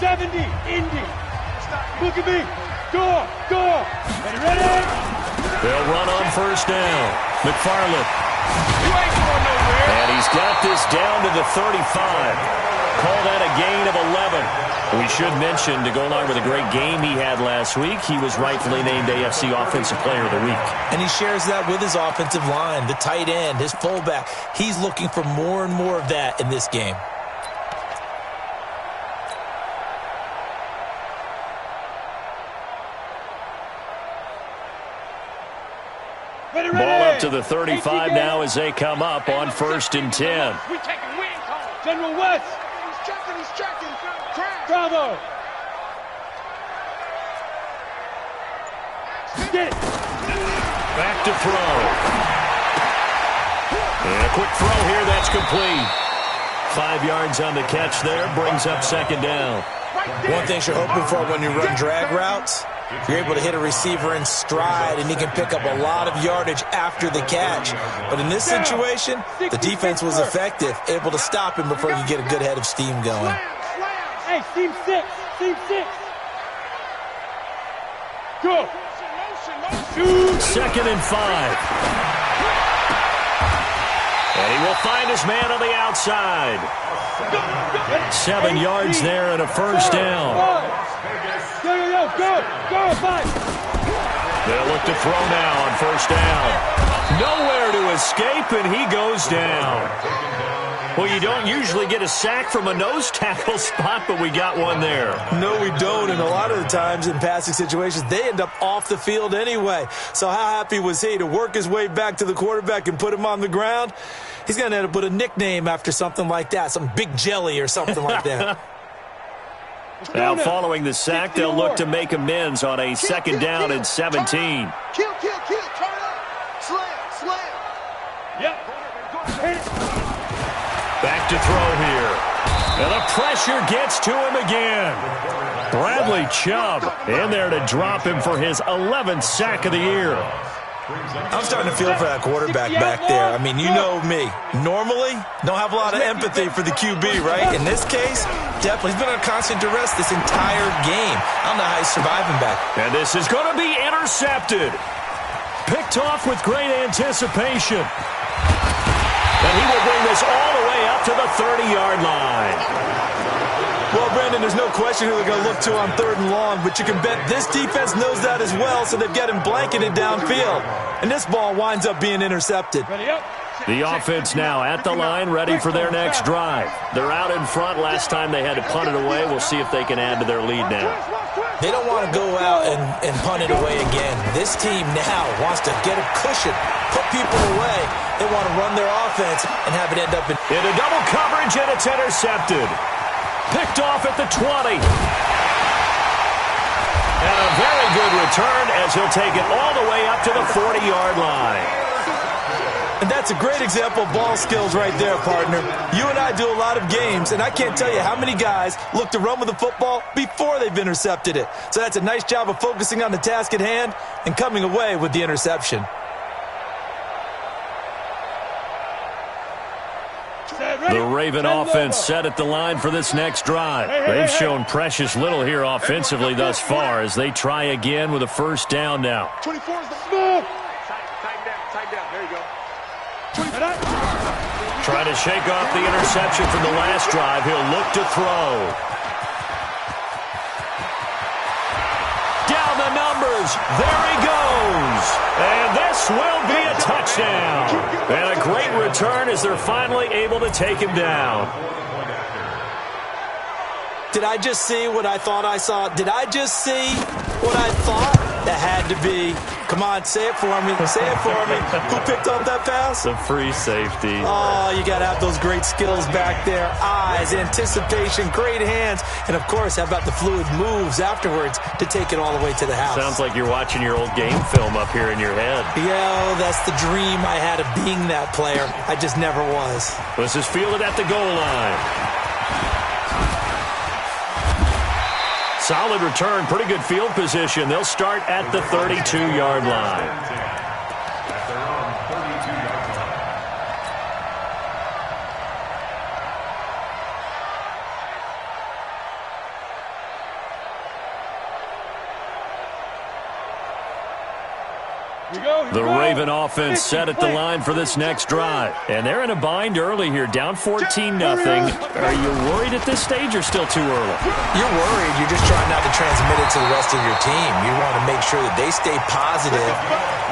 70, Indy. Look at me. Go. Ready? They'll run on first down. McFarland. You ain't going nowhere. And he's got this down to the 35. Call that a gain of 11. We should mention, to go along with a great game he had last week, he was rightfully named AFC Offensive Player of the Week. And he shares that with his offensive line, the tight end, his fullback. He's looking for more and more of that in this game. Ball up to the 35 now as they come up on 1st and 10. We taking wings home. General West. He's checking. Bravo. Get it. Back to throw. And a quick throw here, that's complete. 5 yards on the catch there, brings up 2nd down. One thing you're hoping for when you run drag routes, you're able to hit a receiver in stride, and he can pick up a lot of yardage after the catch. But in this situation, the defense was effective, able to stop him before he could get a good head of steam going. Hey, team 6. Go. 2nd and 5. And he will find his man on the outside. 7 yards there and a 1st down. Go, 5. They'll look to throw now on 1st down. Nowhere to escape, and he goes down. Well, you don't usually get a sack from a nose tackle spot, but we got one there. No, we don't, and a lot of the times in passing situations, they end up off the field anyway. So how happy was he to work his way back to the quarterback and put him on the ground? He's going to end up with a nickname after something like that, some Big Jelly or something like that. Now, following the sack, they'll look to make amends on a 2nd down and 17. Kill, turn up. Slam. Yep. Back to throw here. And the pressure gets to him again. Bradley Chubb in there to drop him for his 11th sack of the year. I'm starting to feel for that quarterback back there. I mean, you know me. Normally, don't have a lot of empathy for the QB, right? In this case, definitely. He's been under constant duress this entire game. I don't know how he's surviving back. And this is going to be intercepted. Picked off with great anticipation. And he will bring this all the way up to the 30-yard line. Well, Brandon, there's no question who they're going to look to on 3rd and long, but you can bet this defense knows that as well, so they've got him blanketed downfield. And this ball winds up being intercepted. The offense now at the line, ready for their next drive. They're out in front. Last time they had to punt it away. We'll see if they can add to their lead now. They don't want to go out and punt it away again. This team now wants to get a cushion, put people away. They want to run their offense and have it end up in a double coverage, and it's intercepted. Picked off at the 20. And a very good return as he'll take it all the way up to the 40-yard line. And that's a great example of ball skills right there, partner. You and I do a lot of games, and I can't tell you how many guys look to run with the football before they've intercepted it. So that's a nice job of focusing on the task at hand and coming away with the interception. The Raven offense set at the line for this next drive. They've shown precious little here offensively thus far as they try again with a 1st down now. 24 is the move. Tighten down. There you go. Trying to shake off the interception from the last drive. He'll look to throw. Down the numbers. There he goes. And this will be a touchdown. And a great return as they're finally able to take him down. Did I just see what I thought I saw? Did I just see what I thought? That had to be. Come on, say it for me. Say it for me. Who picked up that pass? The free safety. Oh, you got to have those great skills back there. Eyes, anticipation, great hands. And, of course, how about the fluid moves afterwards to take it all the way to the house? Sounds like you're watching your old game film up here in your head. Yeah, that's the dream I had of being that player. I just never was. This is fielded at the goal line. Solid return, pretty good field position. They'll start at the 32-yard line. The Raven offense set at the line for this next drive. And they're in a bind early here, down 14-0. Are you worried at this stage or still too early? You're worried. You're just trying not to transmit it to the rest of your team. You want to make sure that they stay positive.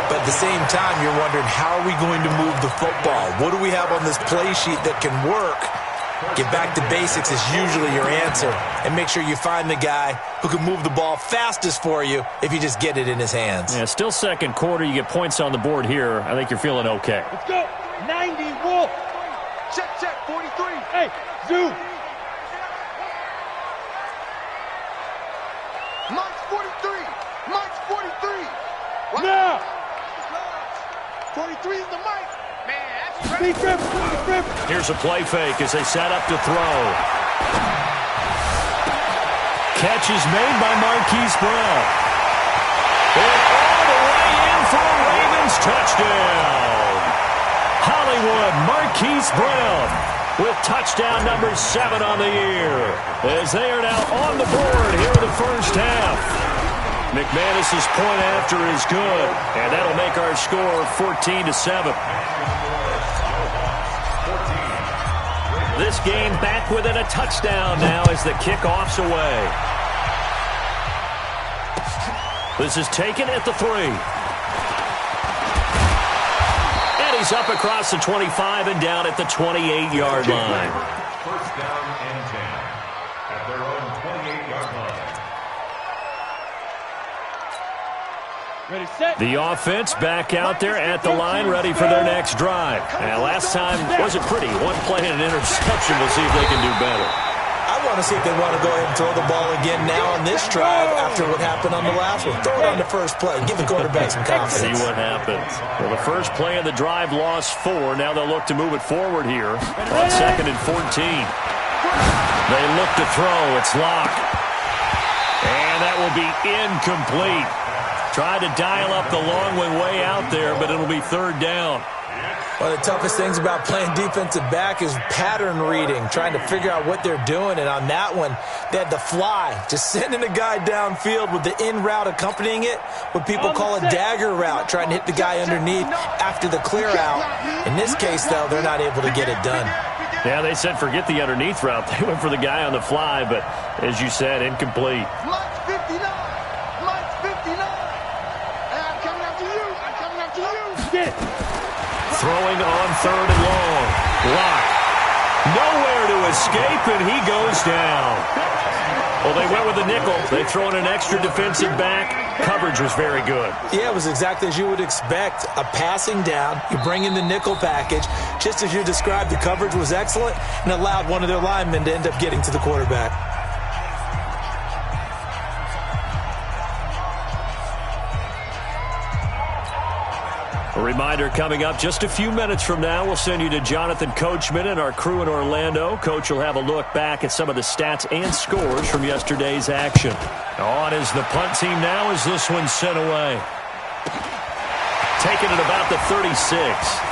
But at the same time, you're wondering, how are we going to move the football? What do we have on this play sheet that can work? Get back to basics is usually your answer. And make sure you find the guy who can move the ball fastest for you if you just get it in his hands. Yeah, still second quarter. You get points on the board here. I think you're feeling okay. Let's go. 90, Wolf. Check, 43. Hey, Zoo. Mike's 43. Mike's 43. What? Now. 43 is the Mike. Here's a play fake as they set up to throw. Catch is made by Marquise Brown. And all the way in for a Ravens touchdown. Hollywood Marquise Brown with touchdown number 7 on the year, as they are now on the board here in the first half. McManus's point after is good, and that'll make our score 14-7. This game back within a touchdown now as the kickoff's away. This is taken at the 3. And he's up across the 25 and down at the 28-yard line. First down and 10 at their own 28-yard line. Ready, set. The offense back out there at the line, ready for their next drive. And last time wasn't pretty. One play and an interception. We'll see if they can do better. I want to see if they want to go ahead and throw the ball again now on this drive after what happened on the last one. Throw it on the first play. Give the quarterback some confidence. See what happens. Well, the first play of the drive lost 4. Now they'll look to move it forward here on 2nd and 14. They look to throw. It's locked. And that will be incomplete. Tried to dial up the long one way out there, but it'll be 3rd down. One of the toughest things about playing defensive back is pattern reading, trying to figure out what they're doing. And on that one, they had the fly, just sending a guy downfield with the in route accompanying it, what people call a dagger route, trying to hit the guy underneath after the clear out. In this case, though, they're not able to get it done. Yeah, they said forget the underneath route. They went for the guy on the fly, but as you said, incomplete. Mike's 59. Mike's 59. I'm coming after you. I'm coming after you. Get it. Throwing on 3rd and long. Lock. Nowhere to escape, and he goes down. Well, they went with a nickel. They throw in an extra defensive back. Coverage was very good. Yeah, it was exactly as you would expect. A passing down. You bring in the nickel package. Just as you described, the coverage was excellent and allowed one of their linemen to end up getting to the quarterback. A reminder coming up just a few minutes from now, we'll send you to Jonathan Coachman and our crew in Orlando. Coach will have a look back at some of the stats and scores from yesterday's action. On is the punt team now as this one's sent away. Taken at about the 36.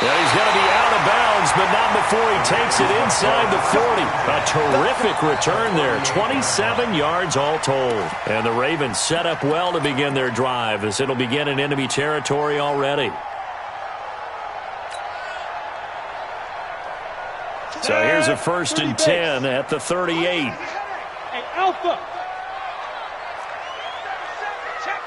Yeah, he's going to be out of bounds, but not before he takes it inside the 40. A terrific return there, 27 yards all told. And the Ravens set up well to begin their drive as it'll begin in enemy territory already. So here's a 1st and 10 at the 38. Hey, Alpha. Check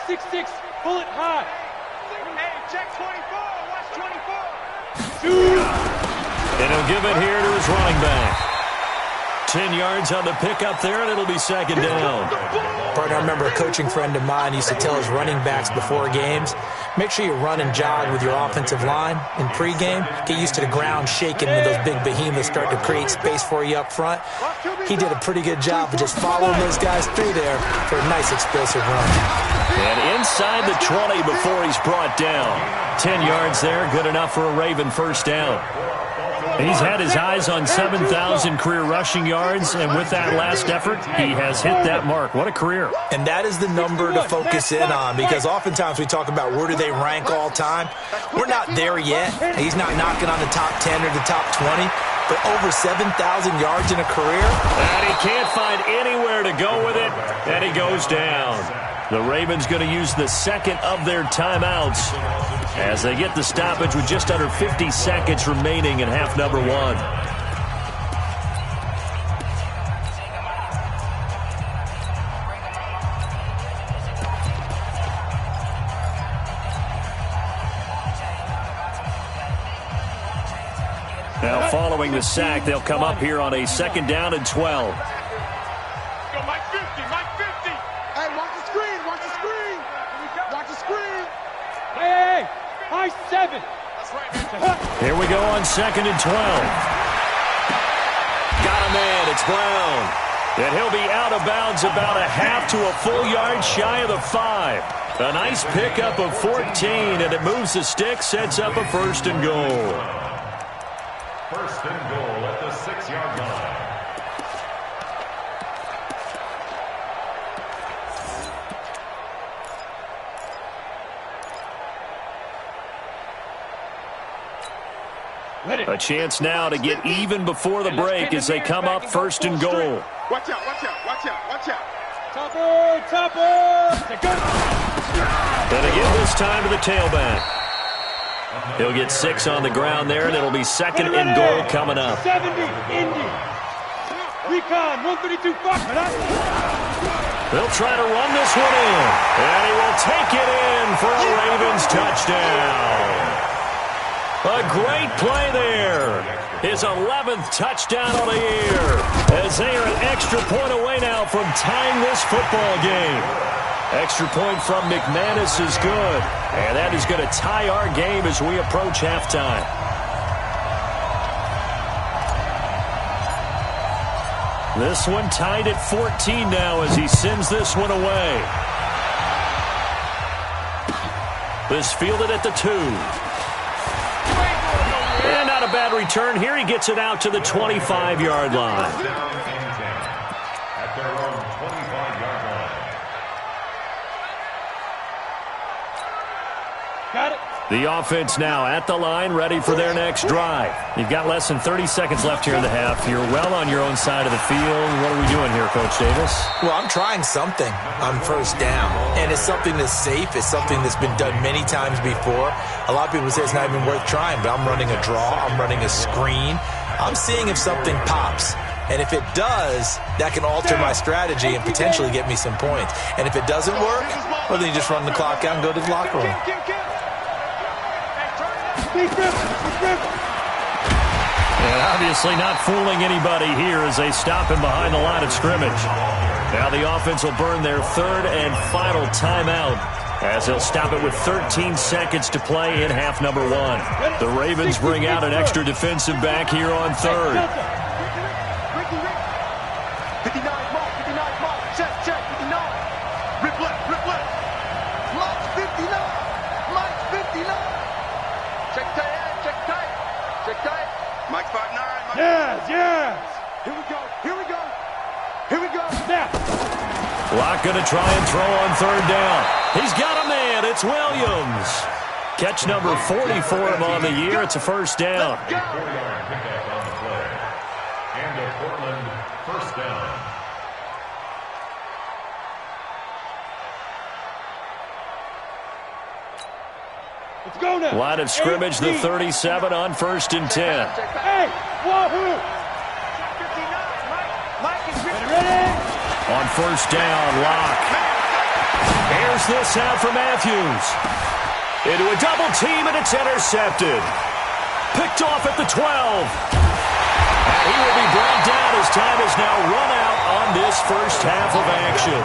37. 6'6", bullet high. Hey, check 24. Watch 24. Shoot. And he'll give it here to his running back. 10 yards on the pickup there, and it'll be 2nd down. Partner, I remember a coaching friend of mine used to tell his running backs before games, make sure you run and jog with your offensive line in pregame. Get used to the ground shaking when those big behemoths start to create space for you up front. He did a pretty good job of just following those guys through there for a nice explosive run. And inside the 20 before he's brought down. 10 yards there, good enough for a Raven 1st down. He's had his eyes on 7,000 career rushing yards, and with that last effort, he has hit that mark. What a career. And that is the number to focus in on, because oftentimes we talk about where do they rank all time. We're not there yet. He's not knocking on the top 10 or the top 20, for over 7,000 yards in a career. And he can't find anywhere to go with it, and he goes down. The Ravens going to use the second of their timeouts as they get the stoppage with just under 50 seconds remaining in half number one. Now following the sack, they'll come up here on a 2nd down and 12. Go, Mike 50, Mike 50. Hey, watch the screen, watch the screen. Watch the screen. Hey, high 7. That's right, man. Here we go on 2nd and 12. Got a man, it's Brown. And he'll be out of bounds about a half to a full yard shy of the 5. A nice pickup of 14, and it moves the stick, sets up a 1st and goal. 1st and goal at the 6-yard line. A chance now to get even before the break as they come up 1st and goal. Watch out, watch out, watch out, watch out. Topper, topper. And again this time to the tailback. He'll get 6 on the ground there, and it'll be 2nd and goal coming up. 70, Indy. Recon, 132, Fox. They'll try to run this one in, and he will take it in for a Ravens touchdown. A great play there. His 11th touchdown on the year, as they are an extra point away now from tying this football game. Extra point from McManus is good, and that is going to tie our game as we approach halftime. This one tied at 14 now as he sends this one away. This fielded at the 2. And not a bad return here. He gets it out to the 25-yard line. At their own 25-yard line. Got it. The offense now at the line, ready for their next drive. You've got less than 30 seconds left here in the half. You're well on your own side of the field. What are we doing here, Coach Davis? Well, I'm trying something on 1st down, and it's something that's safe. It's something that's been done many times before. A lot of people say it's not even worth trying, but I'm running a draw. I'm running a screen. I'm seeing if something pops. And if it does, that can alter my strategy and potentially get me some points. And if it doesn't work, well, then you just run the clock out and go to the locker room. And obviously not fooling anybody here as they stop him behind the line of scrimmage. Now the offense will burn their 3rd and final timeout as they'll stop it with 13 seconds to play in half number 1. The Ravens bring out an extra defensive back here on 3rd. 59, Mark, 59, Mark. Check, 59. Rip left, rip left. Mike's 59. Mike's 59. Check tight, check tight. Check tight. Mike's 5'9". Mike. Yes, yes. Here we go, here we go. Here we go. Snap. Locke going to try and throw on 3rd down. He's got a man. It's Williams. Catch number 40 for him on the year. It's a 1st down. 4-yard pickup on the play. And a Portland 1st down. Let's go now. Line of scrimmage, the 37 on 1st and 10. Hey, wahoo. Ready? On 1st down, Locke. Here's this out for Matthews. Into a double team, and it's intercepted. Picked off at the 12. And he will be brought down as time is now run out on this first half of action.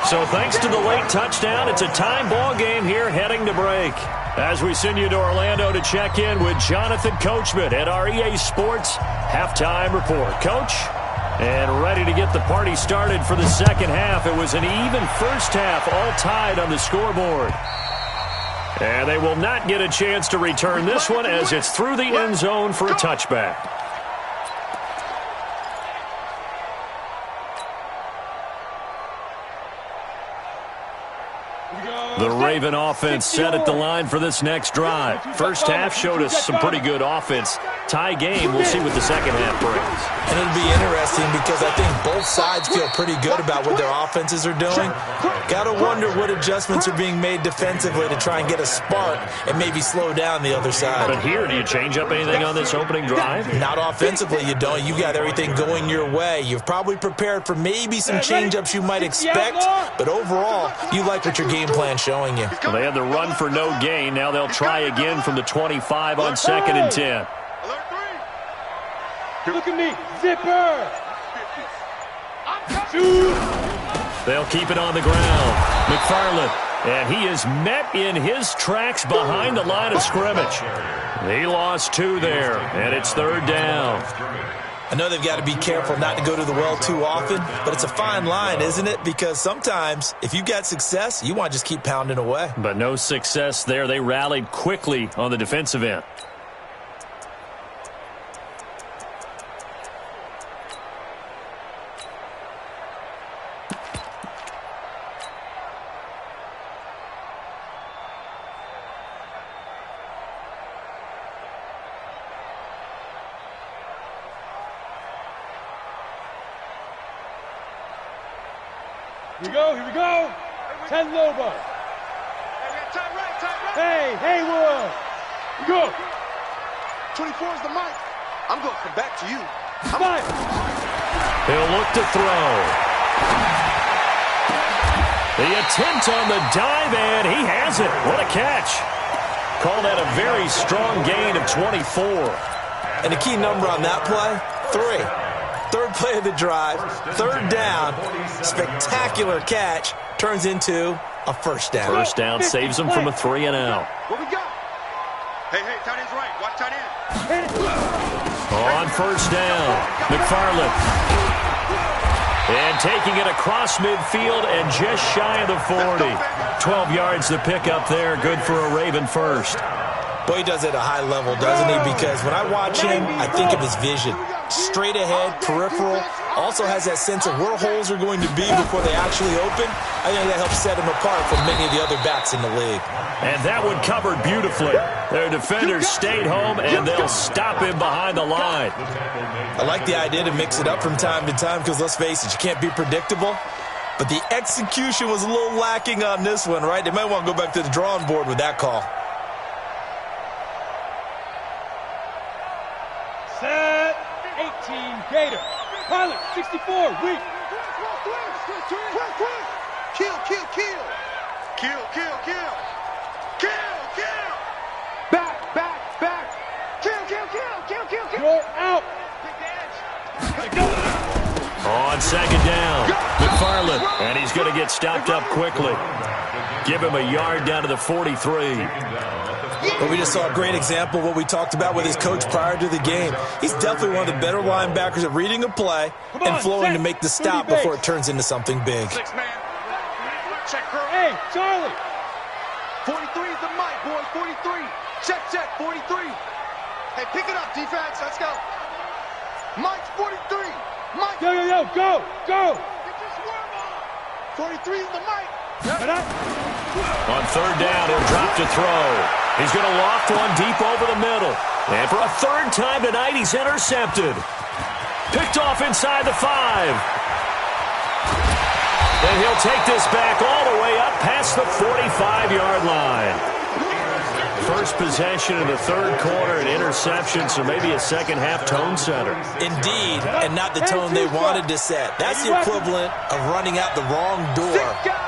So thanks to the late touchdown, it's a time ball game here heading to break. As we send you to Orlando to check in with Jonathan Coachman at our EA Sports Halftime Report. Coach? And ready to get the party started for the second half. It was an even first half, all tied on the scoreboard. And they will not get a chance to return this one as it's through the end zone for a touchback. The Raven offense set at the line for this next drive. First half showed us some pretty good offense. Tie game. We'll see what the second half brings. And it'll be interesting because I think both sides feel pretty good about what their offenses are doing. Got to wonder what adjustments are being made defensively to try and get a spark and maybe slow down the other side. But here, do you change up anything on this opening drive? Not offensively, you don't. You got everything going your way. You've probably prepared for maybe some change-ups you might expect, but overall, you like what your game plan's showing you. Well, they had the run for no gain. Now they'll try again from the 25 on 2nd and 10. Look at me, zipper. Shoot. They'll keep it on the ground. McFarland, and he is met in his tracks behind the line of scrimmage. He lost 2 there, and it's 3rd down. I know they've got to be careful not to go to the well too often, but it's a fine line, isn't it? Because sometimes, if you've got success, you want to just keep pounding away. But no success there. They rallied quickly on the defensive end. Here we go. 10 Lobo. Hey, Haywood. Go. 24 is the mic. I'm going to come back to you. Fine. He'll look to throw. The attempt on the dive, and he has it. What a catch. Call that a very strong gain of 24. And the key number on that play, 3. 3rd play of the drive, 3rd down, spectacular catch, turns into a 1st down. 1st down saves him from a 3 and out. What we got? Hey, tight end's right. Watch tight end. On 1st down, McFarland. And taking it across midfield and just shy of the 40. 12 yards to pick up there. Good for a Raven first. Boy, he does it at a high level, doesn't he? Because when I watch him, I think of his vision. Straight ahead, peripheral, also has that sense of where holes are going to be before they actually open. I think that helps set him apart from many of the other backs in the league. And that one covered beautifully. Their defenders stayed home, and they'll stop him behind the line. I like the idea to mix it up from time to time because, let's face it, you can't be predictable. But the execution was a little lacking on this one, right? They might want to go back to the drawing board with that call. Set. 18 Gator. Pilot 64 weak. Kill. Back. Kill. You're out. On 2nd down, McFarland, and he's going to get stopped up quickly. Give him a yard down to the 43. But we just saw a great example of what we talked about with his coach prior to the game. He's definitely one of the better linebackers at reading a play and flowing to make the stop before it turns into something big. 6-man. Check her. Hey, Charlie. 43 is the mic, boys. 43. Check. 43. Hey, pick it up, defense. Let's go. Mike's 43. Mike. Yo, go. 43 is the mic. On 3rd down, he'll drop to throw. He's going to loft one deep over the middle. And for a 3rd time tonight, he's intercepted. Picked off inside the 5. And he'll take this back all the way up past the 45-yard line. First possession in the 3rd quarter, an interception, so maybe a second-half tone setter. Indeed, and not the tone they wanted to set. That's the equivalent of running out the wrong door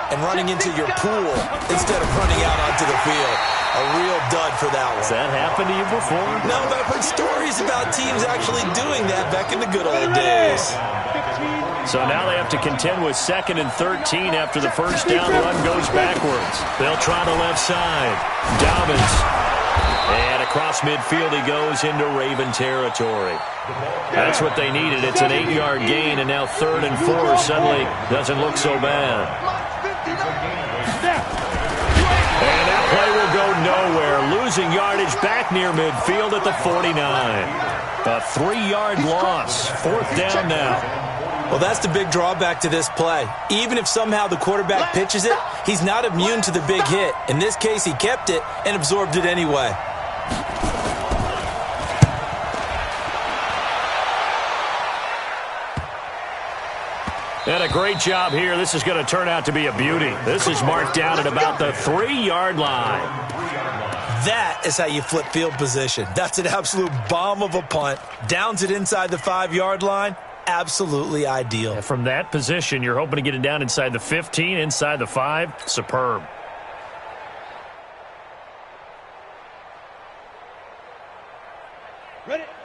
and running into your pool instead of running out onto the field. A real dud for that one. Has that happened to you before? No, but I've heard stories about teams actually doing that back in the good old days. So now they have to contend with 2nd and 13 after the 1st down run goes backwards. They'll try the left side. Dobbins. And across midfield he goes into Raven territory. That's what they needed. It's an 8-yard gain, and now 3rd and 4 suddenly doesn't look so bad. And that play will go nowhere. Losing yardage back near midfield at the 49. A 3-yard loss. 4th down now. Well, that's the big drawback to this play. Even if somehow the quarterback pitches it, he's not immune to the big hit. In this case, he kept it and absorbed it anyway. And a great job here. This is going to turn out to be a beauty. This is marked down at about the 3-yard line. That is how you flip field position. That's an absolute bomb of a punt. Downs it inside the 5-yard line. Absolutely ideal. And from that position, you're hoping to get it down inside the 15, inside the 5. Superb.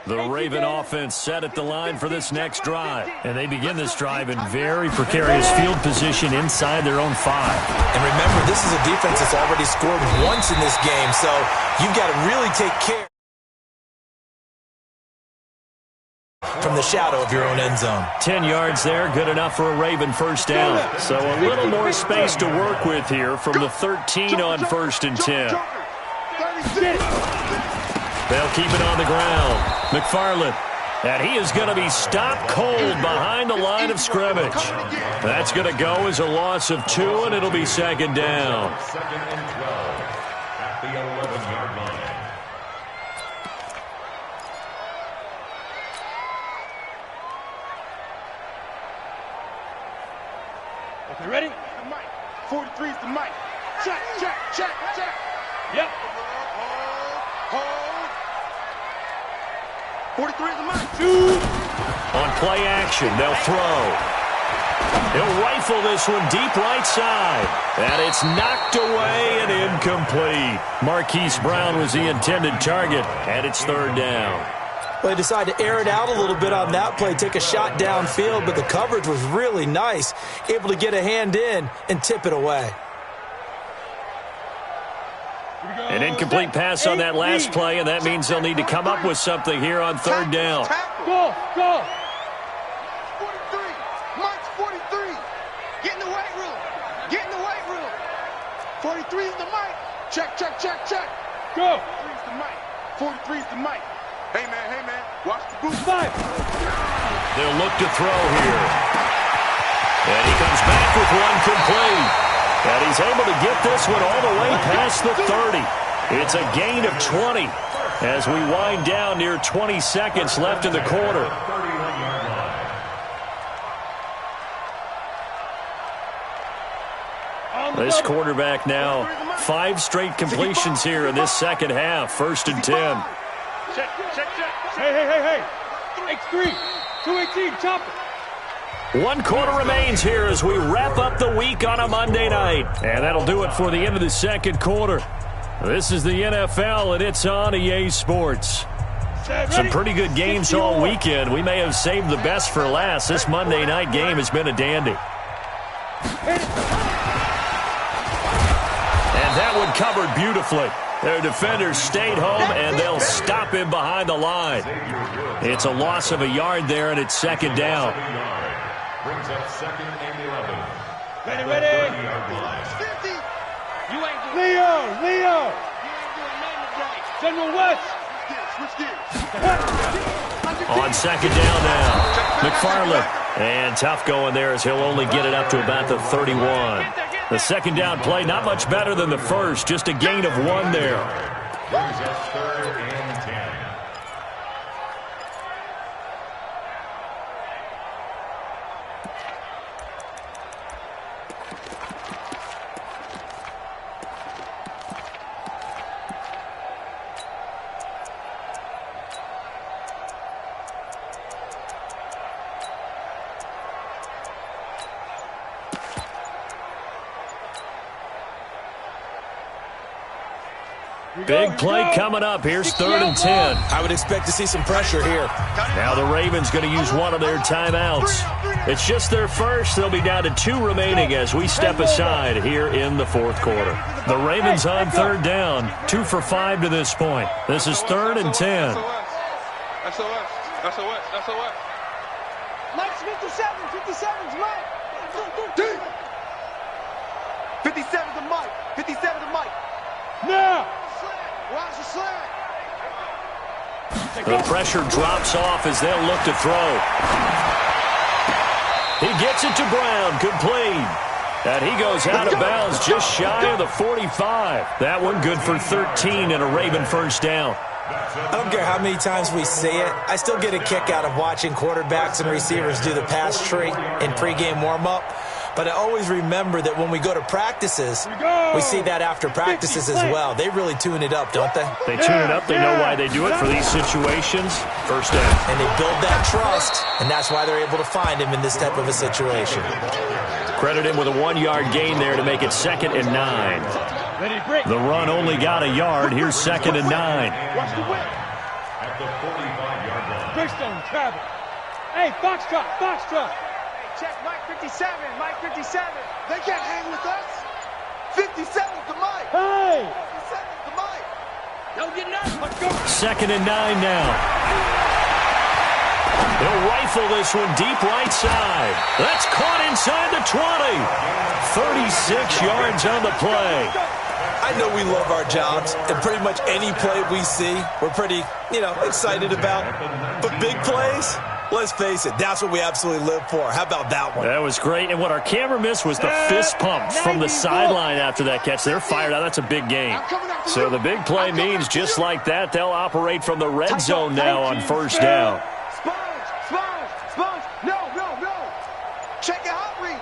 The Raven offense set at the line for this next drive. And they begin this drive in very precarious field position inside their own 5. And remember, this is a defense that's already scored once in this game, so you've got to really take care from the shadow of your own end zone. 10 yards there, good enough for a Raven first down. So a little more space to work with here from the 13 on 1st and 10. They'll keep it on the ground. McFarland. And he is going to be stopped cold behind the line of scrimmage. That's going to go as a loss of 2, and it'll be second down. 2nd and 12 at the 11-yard line. Okay, ready? The mic. 43 is the mic. Check. Yep. Hold. 43 is the mic. On play action, they'll throw. He'll rifle this one deep right side. And it's knocked away and incomplete. Marquise Brown was the intended target, and it's 3rd down. Well, they decided to air it out a little bit on that play, take a shot downfield, but the coverage was really nice, able to get a hand in and tip it away. An incomplete pass on that last play, and that means they'll need to come up with something here on 3rd down. Go. 43. Mike's 43. Get in the weight room. 43 is the mic. Check. Go. 43 is the mic. 43 is the mic. Hey, man. Watch the boot. 5. They'll look to throw here. And he comes back with one complete. And he's able to get this one all the way past the 30. It's a gain of 20 as we wind down near 20 seconds left in the quarter. This quarterback now 5 straight completions here in this second half. 1st and 10. Check. Hey. X3. 218. Chop it. 1 quarter remains here as we wrap up the week on a Monday night. And that'll do it for the end of the second quarter. This is the NFL, and it's on EA Sports. Some pretty good games all weekend. We may have saved the best for last. This Monday night game has been a dandy. And that one covered beautifully. Their defenders stayed home, and they'll stop him behind the line. It's a loss of a yard there, and it's second down. Brings up 2nd and 11. Ready. 30-yard line. 50. You ain't doing Leo. You ain't doing nothing today. General West. Switch gears. On second down now, McFarland. And tough going there as he'll only get it up to about the 31. The second down play, not much better than the first, just a gain of 1 there. Brings up 3rd and 10. Big play coming up. Here's 3rd and 10. I would expect to see some pressure here. Now the Ravens going to use one of their timeouts. It's just their first. They'll be down to 2 remaining as we step aside here in the 4th quarter. The Ravens on 3rd down, 2 for 5 to this point. This is 3rd and 10. SOS. Mike's 57. 57's Mike. 57's the mic. 57's the mic. Now. Watch the slant. The pressure drops off as they'll look to throw. He gets it to Brown, complete. And he goes out of bounds just shy of the 45. That one good for 13 and a Raven first down. I don't care how many times we see it. I still get a kick out of watching quarterbacks and receivers do the pass tree in pregame warm-up. But I always remember that when we go to practices, we see that after practices as well. They really tune it up, don't they? They tune it up. They know why they do it for these situations. First down. And they build that trust, and that's why they're able to find him in this type of a situation. Credit him with a 1-yard gain there to make it 2nd and 9. The run only got a yard. Here's 2nd and 9. Watch the whip. At the 45-yard line. Bridgestone, travel. Hey, Foxtrot, Foxtrot. Check Mike 57, Mike 57. They can't hang with us. 57's the Mike. Hey. 57's the Mike. Don't get nuts. Let's go. 2nd and 9 now. They'll rifle this one deep right side. That's caught inside the 20. 36 yards on the play. I know we love our jobs, and pretty much any play we see, we're pretty, excited about. But big plays, let's face it, that's what we absolutely live for. How about that one? That was great, and what our camera missed was the fist pump from the sideline after that catch. They're fired out. That's a big gain. So the big play means just like that, they'll operate from the red zone now on first down. Sponge. No. Check your hot read.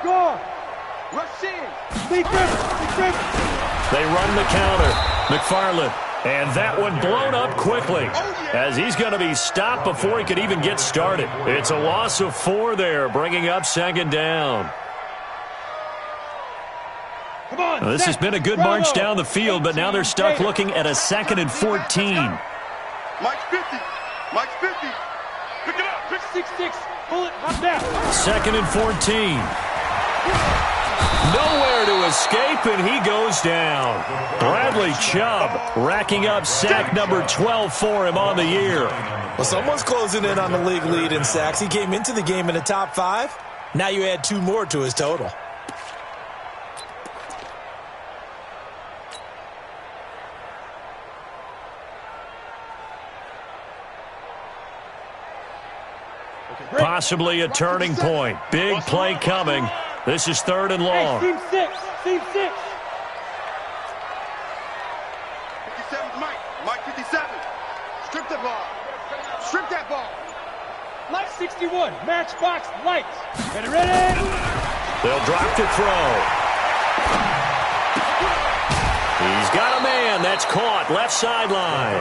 Gone. Rush in. Big Griffin. They run the counter. McFarland. And that one blown up quickly as he's going to be stopped before he could even get started. It's a loss of 4 there, bringing up 2nd down. Come on. Well, this has been a good march down the field, but now they're stuck looking at a 2nd and 14. Mike 50. Pick it up. 6-6. Pull it. Hop down. 2nd and 14. Nowhere to escape, and he goes down. Bradley Chubb racking up sack number 12 for him on the year. Well, someone's closing in on the league lead in sacks. He came into the game in the top 5. Now you add 2 more to his total. Possibly a turning point. Big play coming. This is 3rd and long. Hey, team 6. 57's Mike 57. Strip that ball. Light 61. Matchbox lights. Ready. They'll drop to throw. He's got a man. That's caught. Left sideline.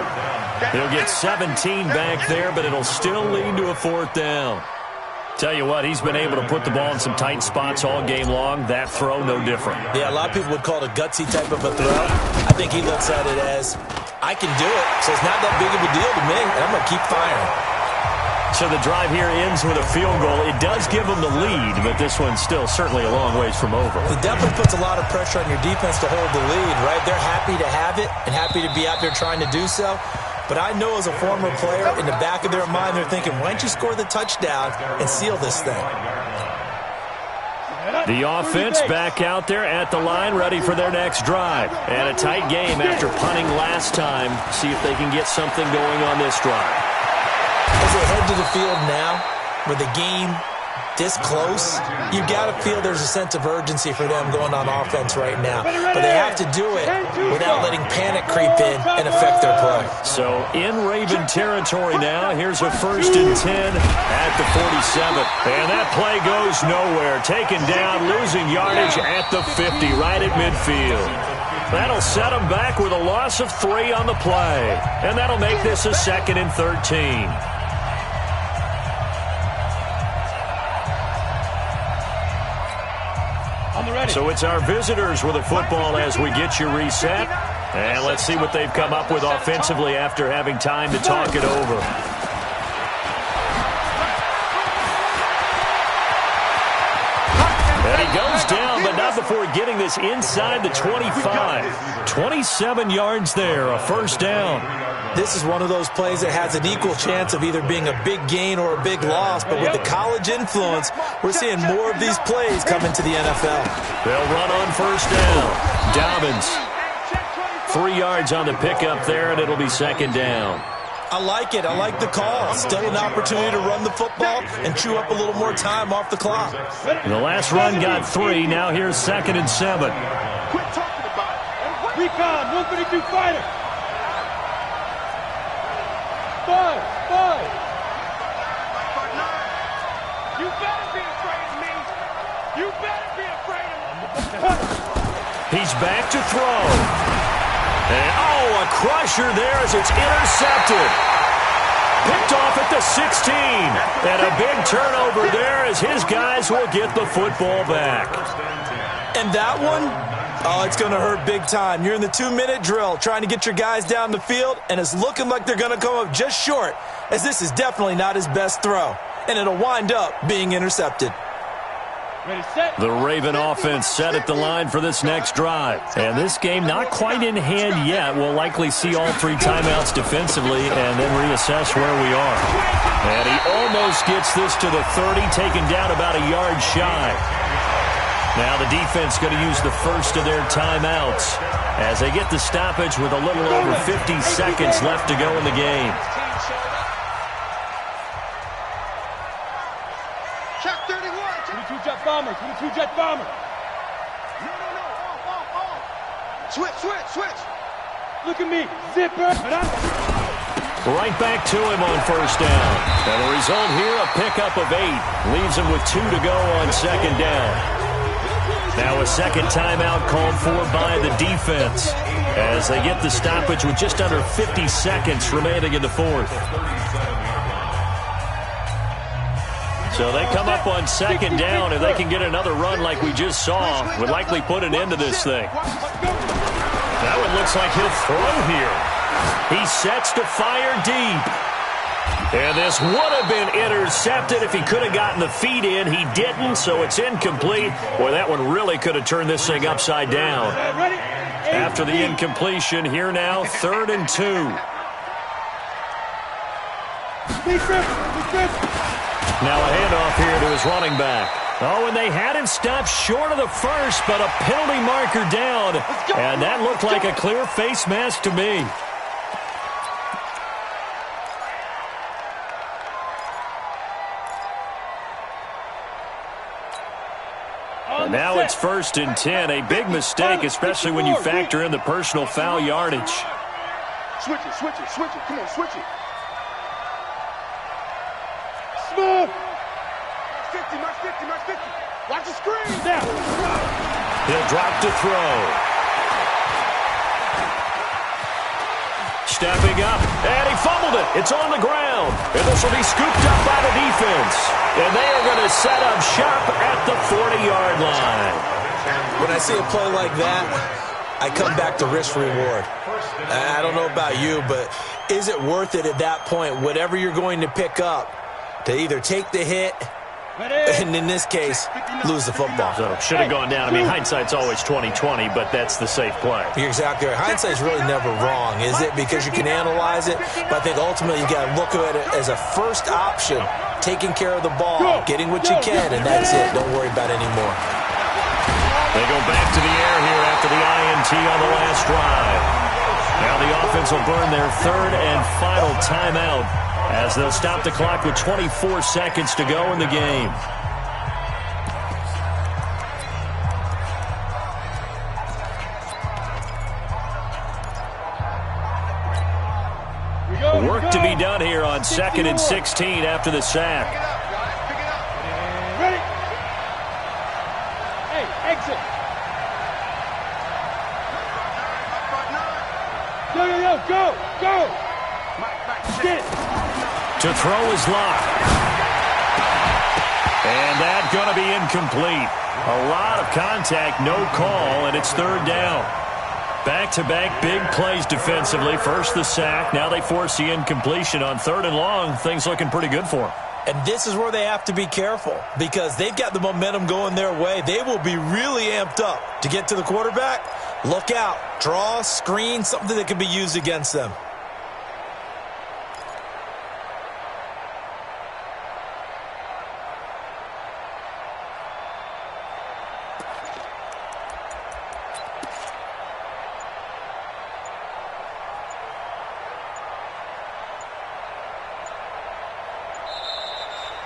He'll get 17 back there, but it'll still lead to a 4th down. Tell you what, he's been able to put the ball in some tight spots all game long. That throw, no different. Yeah, a lot of people would call it a gutsy type of a throw. I think he looks at it as, I can do it, so it's not that big of a deal to me, and I'm going to keep firing. So the drive here ends with a field goal. It does give them the lead, but this one's still certainly a long ways from over. It definitely puts a lot of pressure on your defense to hold the lead, right? They're happy to have it and happy to be out there trying to do so. But I know as a former player, in the back of their mind, they're thinking, why don't you score the touchdown and seal this thing? The offense back out there at the line, ready for their next drive. And a tight game after punting last time. See if they can get something going on this drive. As they head to the field now, with the game this close, you got to feel there's a sense of urgency for them going on offense right now. But they have to do it without letting panic creep in and affect their play. So in Raven territory now, here's a 1st and 10 at the 47. And that play goes nowhere. Taken down, losing yardage at the 50, right at midfield. That'll set them back with a loss of 3 on the play. And that'll make this a 2nd and 13. So it's our visitors with a football as we get you reset. And let's see what they've come up with offensively after having time to talk it over. And he goes down, but not before getting this inside the 25. 27 yards there, a 1st down. This is one of those plays that has an equal chance of either being a big gain or a big loss. But with the college influence, we're seeing more of these plays come into the NFL. They'll run on 1st down. Dobbins. 3 yards on the pickup there, and it'll be 2nd down. I like it. I like the call. Still an opportunity to run the football and chew up a little more time off the clock. The last run got 3. Now here's 2nd and 7. Quit talking about it. Recon, 132 fighter. Five. You better be afraid of me. You better be afraid of me. He's back to throw. And, oh, a crusher there as it's intercepted. Picked off at the 16. And a big turnover there as his guys will get the football back. And that one, oh, it's going to hurt big time. You're in the 2-minute drill trying to get your guys down the field, and it's looking like they're going to come up just short, as this is definitely not his best throw. And it'll wind up being intercepted. Ready, set. The Raven offense set at the line for this next drive. And this game not quite in hand yet. We'll likely see all 3 timeouts defensively and then reassess where we are. And he almost gets this to the 30, taken down about a yard shy. Now the defense going to use the first of their timeouts as they get the stoppage with a little over 50 seconds left to go in the game. Check 31. 22 jet bomber. 22 jet bomber. No. Switch. Look at me. Zipper. Right back to him on first down. And the result here, a pickup of 8. Leaves him with 2 to go on second down. Now a second timeout called for by the defense as they get the stoppage with just under 50 seconds remaining in the fourth. So they come up on second down. If they can get another run like we just saw, would likely put an end to this thing. That one looks like he'll throw here. He sets to fire deep. And this would have been intercepted if he could have gotten the feet in. He didn't, so it's incomplete. Boy, that one really could have turned this thing upside down. After the incompletion, here now, 3rd and 2. Now a handoff here to his running back. Oh, and they had him stopped short of the first, but a penalty marker down. And that looked like a clear face mask to me. And now it's 1st and 10. A big mistake, especially when you factor in the personal foul yardage. Switch it. Come on, switch it. Smooth. Max 50. Watch the screen. Down. He'll drop to throw. Stepping up, and he fumbled it. It's on the ground. And this will be scooped up by the defense. And they are going to set up shop at the 40-yard line. When I see a play like that, I come back to risk-reward. I don't know about you, but is it worth it at that point, whatever you're going to pick up, to either take the hit and, in this case, lose the football? So should have gone down. I mean, hindsight's always 20/20, but that's the safe play. You're exactly right. Hindsight's really never wrong, is it? Because you can analyze it, but I think ultimately you got to look at it as a first option, taking care of the ball, getting what you can, and that's it. Don't worry about it anymore. They go back to the air here after the INT on the last drive. Now the offense will burn their 3rd and final timeout as they'll stop the clock with 24 seconds to go in the game. Work to be done here on 2nd and 16 after the sack. Ready? Hey, exit. Go. Get it. To throw is locked. And that's going to be incomplete. A lot of contact, no call, and it's 3rd down. Back-to-back big plays defensively. First the sack, now they force the incompletion on 3rd and long. Things looking pretty good for them. And this is where they have to be careful because they've got the momentum going their way. They will be really amped up to get to the quarterback. Look out. Draw, screen, something that can be used against them.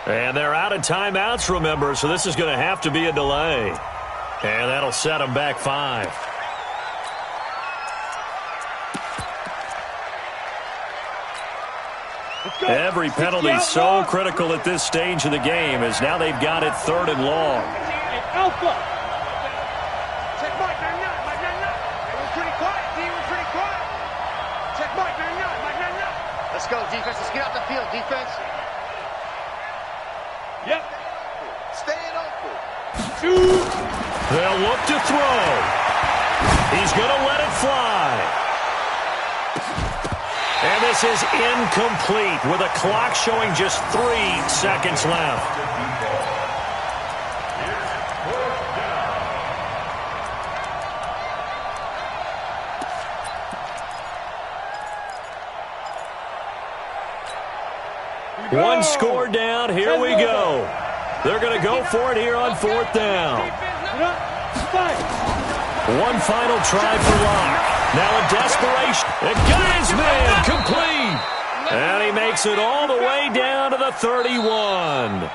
And they're out of timeouts, remember, so this is going to have to be a delay. And that'll set them back 5. Every penalty so critical at this stage of the game, as now they've got it 3rd and long. Alpha. Check Mike, 99, Mike 99. Everyone's pretty quiet, D. We're pretty quiet. Check Mike, 99, Mike 99. Let's go, defense. Let's get out the field, defense. Yep. Staying open. 2. They'll look to throw. He's going to let it fly. And this is incomplete with a clock showing just 3 seconds left. One score down. Here we go. They're going to go for it here on 4th down. One final try for Locke. Now in desperation. And got his man complete. And he makes it all the way down to the 31.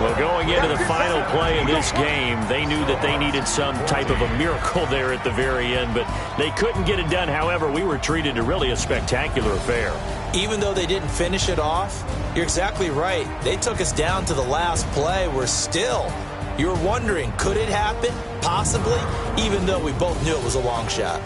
Well, going into the final play of this game, they knew that they needed some type of a miracle there at the very end, but they couldn't get it done. However, we were treated to really a spectacular affair. Even though they didn't finish it off, you're exactly right. They took us down to the last play. We're still, you're wondering, could it happen? Possibly, even though we both knew it was a long shot.